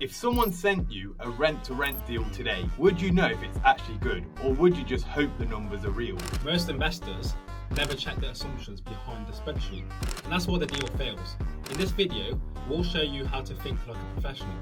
If someone sent you a rent-to-rent deal today, would you know if it's actually good, or would you just hope the numbers are real? Most investors never check the assumptions behind the spreadsheet, and that's why the deal fails. In this video, we'll show you how to think like a professional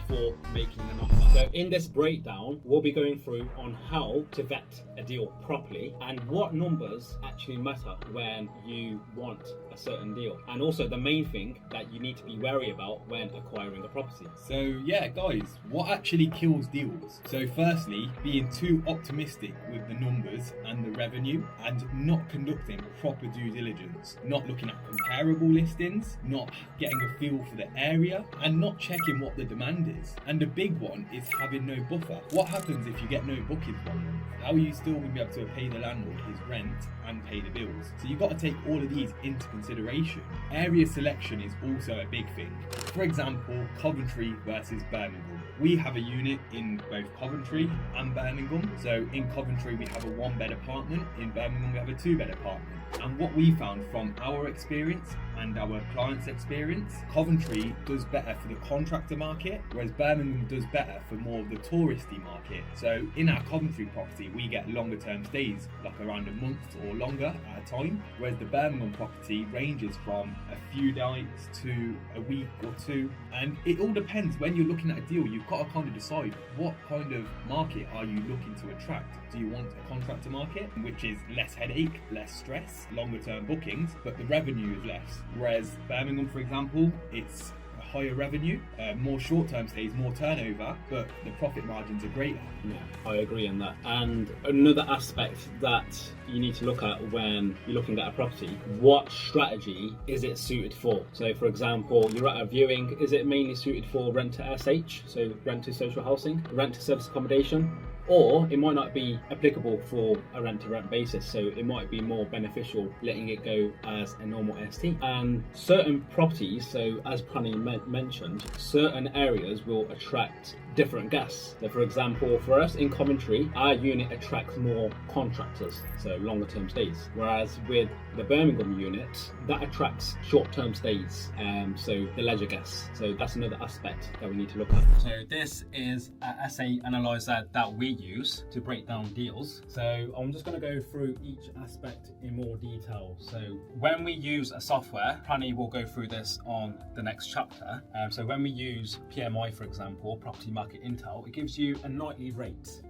before making an offer. So in this breakdown, we'll be going through on how to vet a deal properly and what numbers actually matter when you want a certain deal. And also the main thing that you need to be wary about when acquiring a property. So yeah, guys, what actually kills deals? So firstly, being too optimistic with the numbers and the revenue and not conducting proper due diligence, not looking at comparable listings, not getting a feel for the area, and not checking what the demand is. And the big one is having no buffer. What happens if you get no bookings 1 month? How are you still going to be able to pay the landlord his rent and pay the bills? So you've got to take all of these into consideration. Area selection is also a big thing. For example, Coventry versus Birmingham. We have a unit in both Coventry and Birmingham. So in Coventry we have a 1-bed apartment, in Birmingham we have a 2-bed apartment. And what we found from our experience and our clients' experience, Coventry does better for the contractor market, whereas Birmingham does better for more of the touristy market. So in our Coventry property, we get longer term stays, like around a month or longer at a time, whereas the Birmingham property ranges from a few nights to a week or two. And it all depends. When you're looking at a deal, you've got to kind of decide what kind of market are you looking to attract. Do you want a contractor market, which is less headache, less stress, longer term bookings, but the revenue is less? Whereas Birmingham, for example, it's a higher revenue, more short-term stays, more turnover, but the profit margins are greater. Yeah, I agree on that. And another aspect that you need to look at when you're looking at a property, what strategy is it suited for? So for example, you're at a viewing, is it mainly suited for rent to SH, so rent to social housing, rent to service accommodation? Or it might not be applicable for a rent-to-rent basis, so it might be more beneficial letting it go as a normal ST. And certain properties, so as Pranny mentioned, certain areas will attract different guests. So for example, for us in Coventry, our unit attracts more contractors, so longer term stays. Whereas with the Birmingham unit, that attracts short-term stays, so the leisure guests. So that's another aspect that we need to look at. So this is an essay analyzer that we use to break down deals. So I'm just going to go through each aspect in more detail. So when we use a software, Pranny will go through this on the next chapter. So when we use PMI, for example, Property Market Intel, it gives you a nightly rate.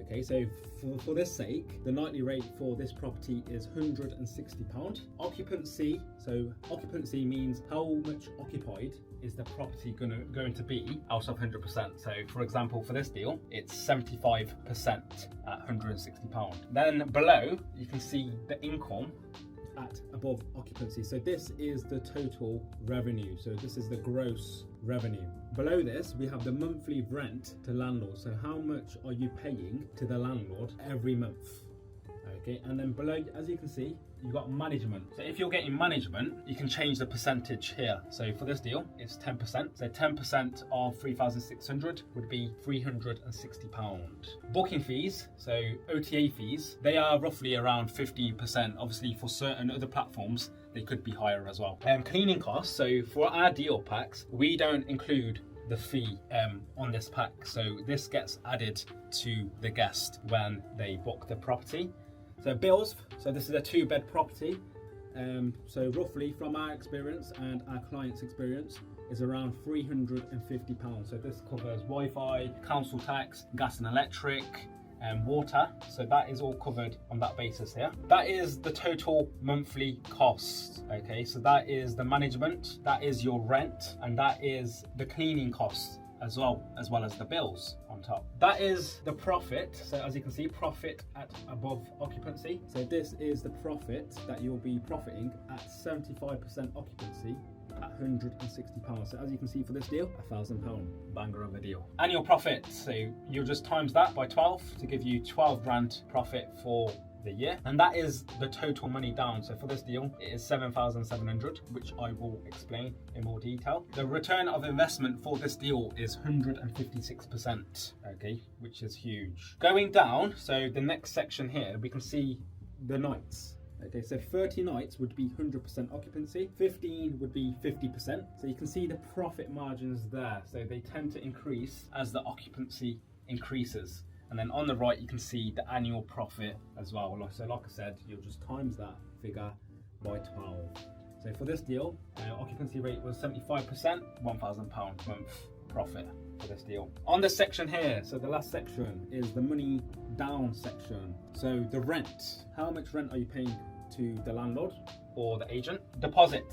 Okay, so for this sake, the nightly rate for this property is £160. Occupancy, so occupancy means how much occupied is the property going to be out of 100%. So for example, for this deal, it's 75% at £160. Then below, you can see the income at above occupancy. So this is the total revenue. So this is the gross revenue. Below this, we have the monthly rent to landlord. So how much are you paying to the landlord every month? Okay, and then below, as you can see, you've got management. So if you're getting management, you can change the percentage here. So for this deal, it's 10%. So 10% of 3,600 would be £360. Booking fees, so OTA fees, they are roughly around 15%. Obviously for certain other platforms, they could be higher as well. Cleaning costs, so for our deal packs, we don't include the fee on this pack. So this gets added to the guest when they book the property. So bills, so this is a 2-bed property. So roughly from our experience and our client's experience is around £350. So this covers Wi-Fi, council tax, gas and electric, and water. So that is all covered on that basis here. That is the total monthly cost. Okay, so that is the management, that is your rent, and that is the cleaning costs as well as the bills on top. That is the profit. So as you can see, profit at above occupancy. So this is the profit that you'll be profiting at 75% occupancy at £160. So as you can see for this deal, £1,000 banger of a deal. Annual profit, so you'll just times that by 12 to give you 12 grand profit for the year, and that is the total money down. So for this deal, it is 7,700, which I will explain in more detail. The return of investment for this deal is 156%, okay, which is huge. Going down, so the next section here, we can see the nights. Okay, so 30 nights would be 100% occupancy, 15 would be 50%. So you can see the profit margins there. So they tend to increase as the occupancy increases. And then on the right, you can see the annual profit as well. So like I said, you'll just times that figure by 12. So for this deal, occupancy rate was 75%, £1,000 month profit for this deal. On this section here, so the last section is the money down section. So the rent, how much rent are you paying to the landlord or the agent? Deposit,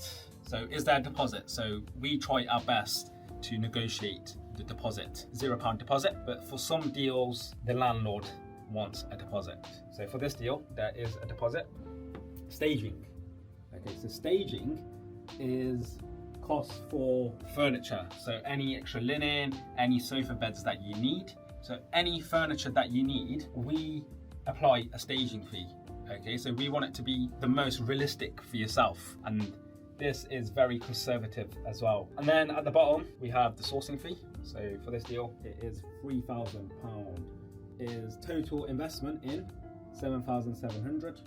so is there a deposit? So we try our best to negotiate the deposit, £0 deposit, but for some deals, the landlord wants a deposit. So for this deal, there is a deposit. Staging. Okay, so staging is cost for furniture. So any extra linen, any sofa beds that you need. So any furniture that you need, we apply a staging fee. Okay, so we want it to be the most realistic for yourself. And this is very conservative as well. And then at the bottom, we have the sourcing fee. So for this deal, it is £3,000. Is total investment in 7,700.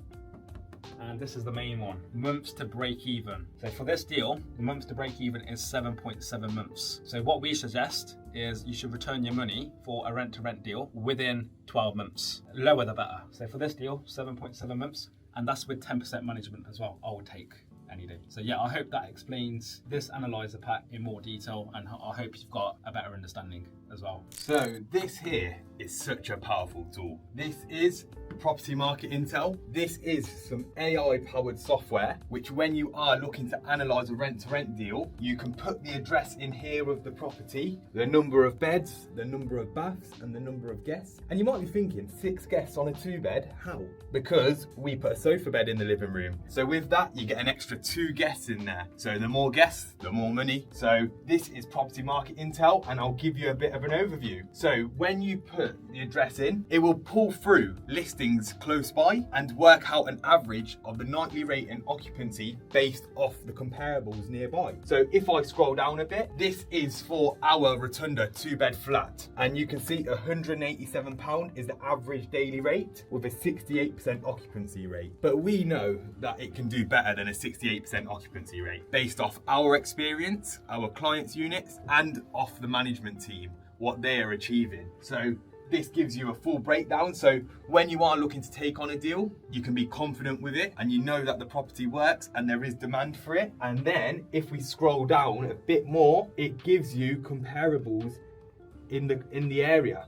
And this is the main one, months to break even. So for this deal, the months to break even is 7.7 months. So what we suggest is you should return your money for a rent to rent deal within 12 months. Lower the better. So for this deal, 7.7 months, and that's with 10% management as well. I would take any day. So yeah, I hope that explains this analyzer pack in more detail, and I hope you've got a better understanding as well. So this here is such a powerful tool. This is Property Market Intel. This is some AI powered software, which when you are looking to analyze a rent to rent deal, you can put the address in here of the property, the number of beds, the number of baths, and the number of guests. And you might be thinking, 6 guests on a 2-bed, how? Because we put a sofa bed in the living room. So with that, you get an extra 2 guests in there. So the more guests, the more money. So this is Property Market Intel, and I'll give you a bit of an overview. So when you put the address in, it will pull through listings close by and work out an average of the nightly rate and occupancy based off the comparables nearby. So if I scroll down a bit, this is for our Rotunda 2-bed flat, and you can see £187 is the average daily rate with a 68% occupancy rate. But we know that it can do better than a 68% occupancy rate based off our experience, our clients' units, and off the management team, what they are achieving. So this gives you a full breakdown. So when you are looking to take on a deal, you can be confident with it and you know that the property works and there is demand for it. And then if we scroll down a bit more, it gives you comparables in the area.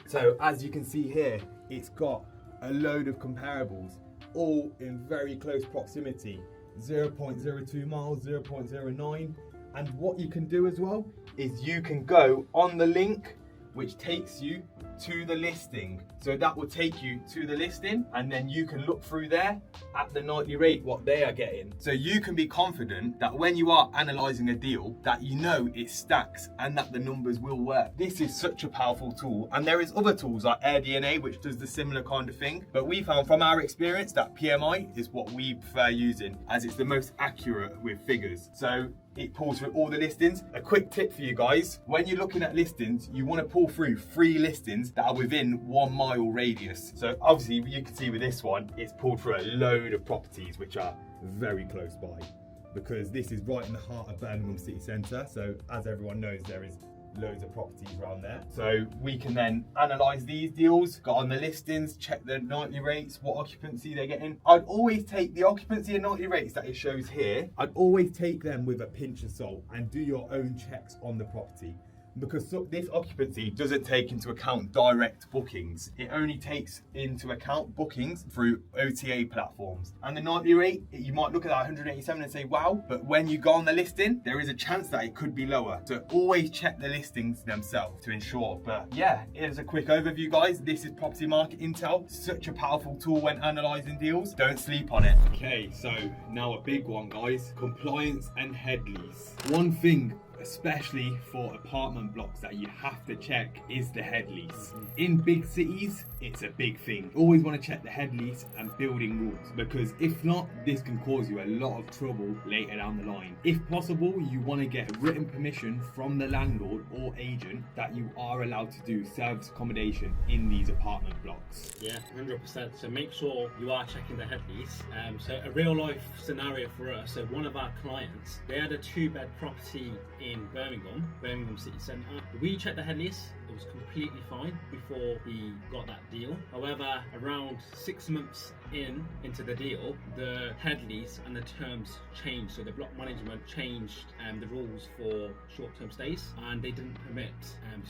So as you can see here, it's got a load of comparables, all in very close proximity, 0.02 miles, 0.09. And what you can do as well is you can go on the link which takes you to the listing. So that will take you to the listing, and then you can look through there at the nightly rate what they are getting. So you can be confident that when you are analysing a deal, that you know it stacks and that the numbers will work. This is such a powerful tool, and there is other tools like AirDNA which does the similar kind of thing, but we found from our experience that PMI is what we prefer using, as it's the most accurate with figures. So it pulls through all the listings. A quick tip for you guys, when you're looking at listings, you want to pull through 3 listings that are within 1 mile radius. So obviously you can see with this one, it's pulled through a load of properties which are very close by, because this is right in the heart of Birmingham city centre. So as everyone knows, there is loads of properties around there. So we can then analyse these deals, go on the listings, check the nightly rates, what occupancy they're getting. I'd always take the occupancy and nightly rates that it shows here, I'd always take them with a pinch of salt and do your own checks on the property. Because this occupancy doesn't take into account direct bookings. It only takes into account bookings through OTA platforms. And the nightly rate, you might look at that 187 and say, wow, but when you go on the listing, there is a chance that it could be lower. So always check the listings themselves to ensure. But yeah, here's a quick overview, guys. This is Property Market Intel. Such a powerful tool when analysing deals. Don't sleep on it. Okay, so now a big one, guys. Compliance and head lease. One thing especially for apartment blocks that you have to check, is the head lease. In big cities, it's a big thing. You always want to check the head lease and building rules, because if not, this can cause you a lot of trouble later down the line. If possible, you want to get written permission from the landlord or agent that you are allowed to do service accommodation in these apartment blocks. Yeah, 100%. So make sure you are checking the head lease. So a real life scenario for us. So one of our clients, they had a 2-bed property in Birmingham City Centre. We checked the head lease. It was completely fine before we got that deal. However, around 6 months into the deal, the head lease and the terms changed. So the block management changed the rules for short-term stays, and they didn't permit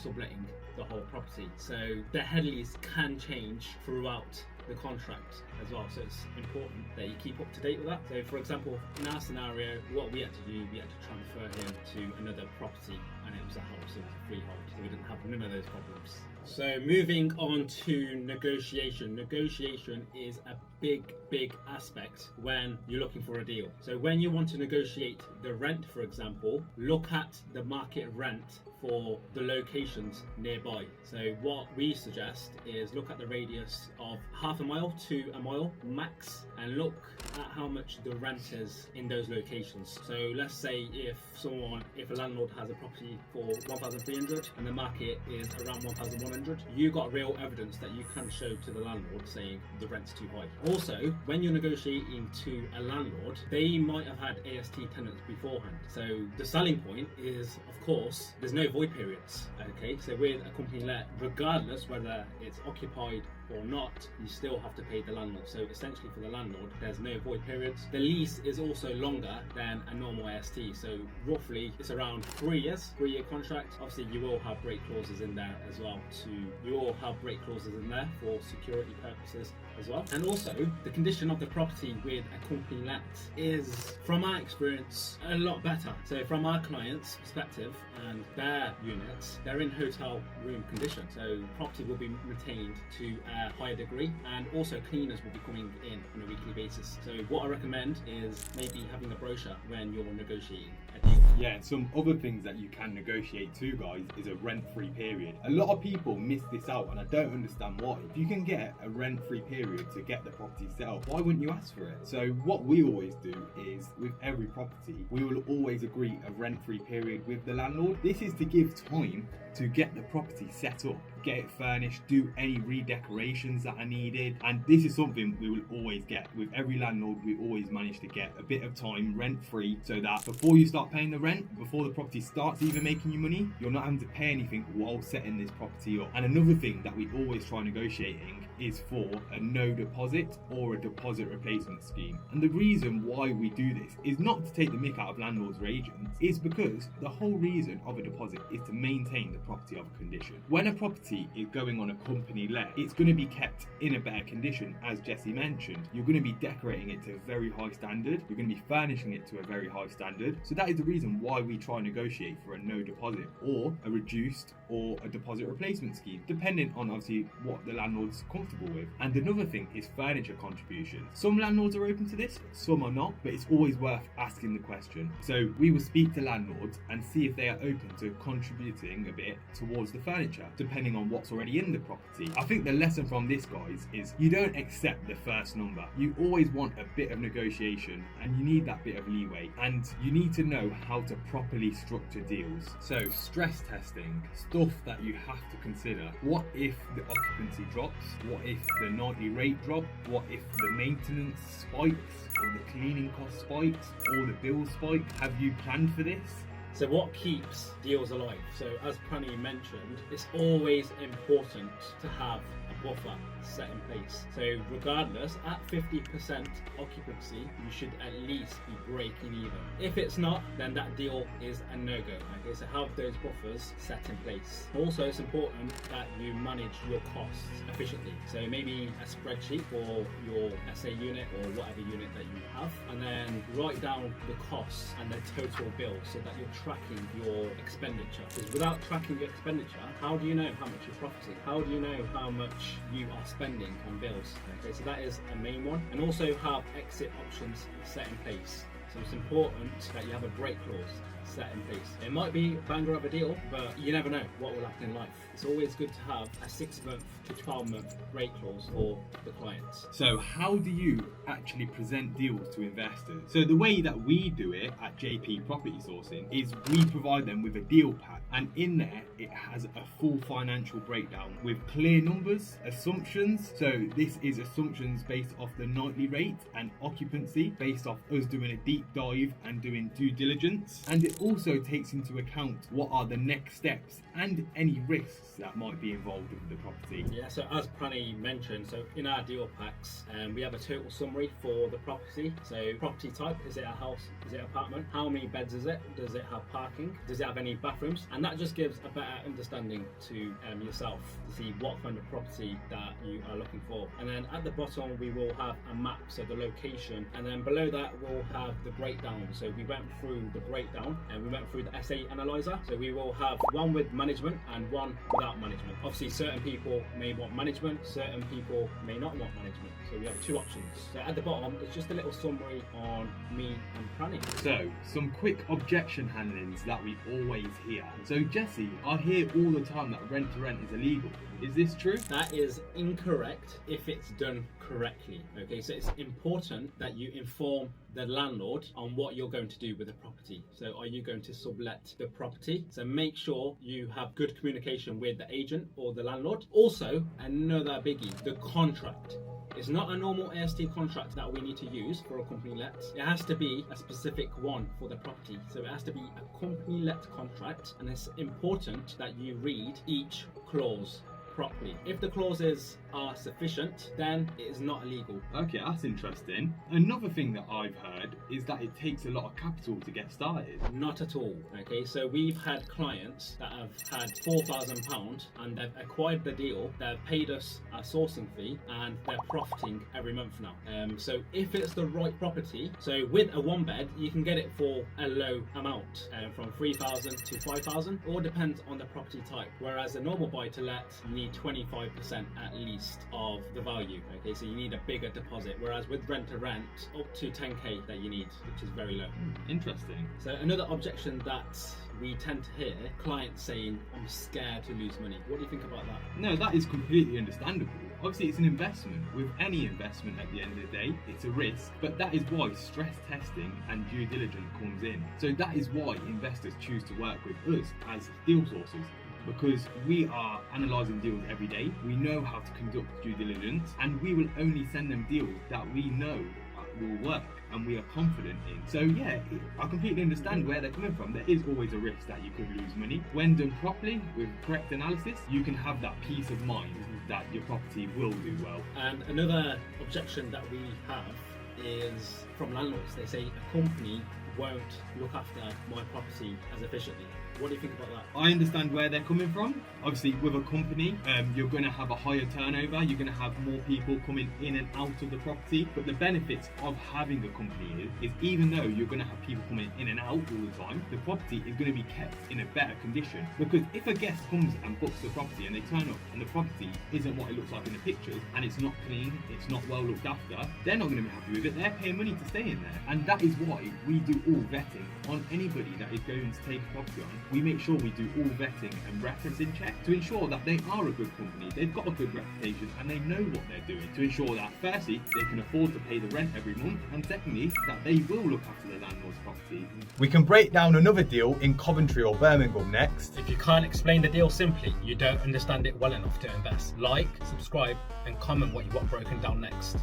subletting the whole property. So the head lease can change throughout the contract as well, so it's important that you keep up to date with that. So for example, in our scenario, what we had to do, we had to transfer him to another property, and it was a house, it was a freehold, so we didn't have none of those problems. So moving on to negotiation. Negotiation is a big aspect when you're looking for a deal. So when you want to negotiate the rent, for example, look at the market rent for the locations nearby. So what we suggest is look at the radius of half a mile to a mile max, and look at how much the rent is in those locations. So let's say if a landlord has a property for 1,300 and the market is around 1,100, you got real evidence that you can show to the landlord saying the rent's too high. Also, when you're negotiating to a landlord, they might have had AST tenants beforehand. So the selling point is, of course, there's no void periods. Okay, so with a company let, regardless whether it's occupied or not, you still have to pay the landlord. So essentially for the landlord, there's no void periods. The lease is also longer than a normal AST. So roughly it's around 3 years, 3-year contract. Obviously you will have break clauses in there as well. You will have break clauses in there for security purposes as well. And also the condition of the property with a company let is, from our experience, a lot better. So from our clients' perspective and their units, they're in hotel room condition. So property will be maintained to a higher degree, and also cleaners will be coming in on a weekly basis. So what I recommend is maybe having a brochure when you're negotiating a deal. Yeah, and some other things that you can negotiate too, guys, is a rent-free period. A lot of people miss this out, and I don't understand why. If you can get a rent-free period to get the property set up, why wouldn't you ask for it? So what we always do is, with every property, we will always agree a rent-free period with the landlord. This is to give time to get the property set up, get it furnished, do any redecorations that are needed, and this is something we will always get. With every landlord, we always manage to get a bit of time rent-free, so that before you start paying the rent, before the property starts even making you money, you're not having to pay anything while setting this property up. And another thing that we always try negotiating is for a no deposit or a deposit replacement scheme. And the reason why we do this is not to take the mick out of landlords or agents, it's because the whole reason of a deposit is to maintain the property of a condition. When a property is going on a company let, it's going to be kept in a better condition. As Jesse mentioned, you're going to be decorating it to a very high standard, you're going to be furnishing it to a very high standard. So that is the reason why we try and negotiate for a no deposit or a reduced or a deposit replacement scheme, depending on obviously what the landlord's comfortable with. And another thing is furniture contributions. Some landlords are open to this, some are not, but it's always worth asking the question. So we will speak to landlords and see if they are open to contributing a bit towards the furniture, depending on what's already in the property. I think the lesson from this, guys, is you don't accept the first number. You always want a bit of negotiation, and you need that bit of leeway, and you need to know how to properly structure deals. So stress testing, stuff that you have to consider. What if the occupancy drops? What if the nightly rate drop? What if the maintenance spikes, or the cleaning cost spikes, or the bill spike? Have you planned for this? So what keeps deals alive? So as Pranny mentioned, it's always important to have a buffer set in place. So regardless, at 50% occupancy, you should at least be breaking even. If it's not, then that deal is a no-go. Okay, so have those buffers set in place. Also, it's important that you manage your costs efficiently. So maybe a spreadsheet for your SA unit or whatever unit that you have, and then write down the costs and the total bill so that you're tracking your expenditure. Because without tracking your expenditure, how do you know how much you're profiting? How do you know how much you are spending on bills? Okay, so that is a main one. And also have exit options set in place. So it's important that you have a break clause set in place. It might be a banger of a deal, but you never know what will happen in life. It's always good to have a 6-month to 12-month break clause for the clients. So how do you actually present deals to investors? So the way that we do it at JP Property Sourcing is we provide them with a deal pack, and in there it has a full financial breakdown with clear numbers, assumptions. So this is assumptions based off the nightly rate and occupancy based off us doing a deep dive and doing due diligence. And it also takes into account what are the next steps and any risks that might be involved with the property. Yeah, so as Pranny mentioned, so in our deal packs, we have a total summary for the property. So property type, is it a house, is it an apartment? How many beds is it? Does it have parking? Does it have any bathrooms? And that just gives a better understanding to yourself to see what kind of property that you are looking for. And then at the bottom we will have a map, so the location, and then below that we'll have the breakdown. So we went through the breakdown and we went through the SA analyzer. So we will have one with management and one without management. Obviously certain people may want management, certain people may not want management. So we have two options. So at the bottom it's just a little summary on me and Pranny. So some quick objection handlings that we always hear. So Jesse, I hear all the time that rent to rent is illegal. Is this true? That is incorrect if it's done correctly. Okay, so it's important that you inform the landlord on what you're going to do with the property. So are you going to sublet the property? So make sure you have good communication with the agent or the landlord. Also, another biggie, the contract. It's not a normal AST contract that we need to use for a company let. It has to be a specific one for the property. So it has to be a company let contract, and it's important that you read each clause properly. If the clauses are sufficient, then it is not illegal. Okay, that's interesting. Another thing that I've heard is that it takes a lot of capital to get started. Not at all. Okay, so we've had clients that have had £4,000 and they've acquired the deal, they've paid us a sourcing fee, and they're profiting every month now. So if it's the right property, so with a 1-bed, you can get it for a low amount, from 3,000 to 5,000, all depends on the property type. Whereas a normal buy to let, you need 25% at least of the value. Okay, so you need a bigger deposit, whereas with rent to rent, up to 10k that you need, which is very low. Interesting. So another objection that we tend to hear, clients saying, I'm scared to lose money. What do you think about that? No, that is completely understandable. Obviously, it's an investment. With any investment at the end of the day, it's a risk. But that is why stress testing and due diligence comes in. So that is why investors choose to work with us as deal sources. Because we are analysing deals every day, we know how to conduct due diligence, and we will only send them deals that we know will work and we are confident in. So yeah, I completely understand where they're coming from. There is always a risk that you could lose money. When done properly with correct analysis, you can have that peace of mind that your property will do well. And another objection that we have is from landlords. They say a company won't look after my property as efficiently. What do you think about that? I understand where they're coming from. Obviously, with a company, you're going to have a higher turnover. You're going to have more people coming in and out of the property. But the benefits of having a company is even though you're going to have people coming in and out all the time, the property is going to be kept in a better condition. Because if a guest comes and books the property and they turn up and the property isn't what it looks like in the pictures, and it's not clean, it's not well looked after, they're not going to be happy with it. They're paying money to stay in there. And that is why we do all vetting on anybody that is going to take a property on. We make sure we do all vetting and referencing checks to ensure that they are a good company, they've got a good reputation, and they know what they're doing, to ensure that firstly they can afford to pay the rent every month, and secondly that they will look after the landlord's property. We can break down another deal in Coventry or Birmingham next. If you can't explain the deal simply, you don't understand it well enough to invest. Like, subscribe, and comment what you want broken down next.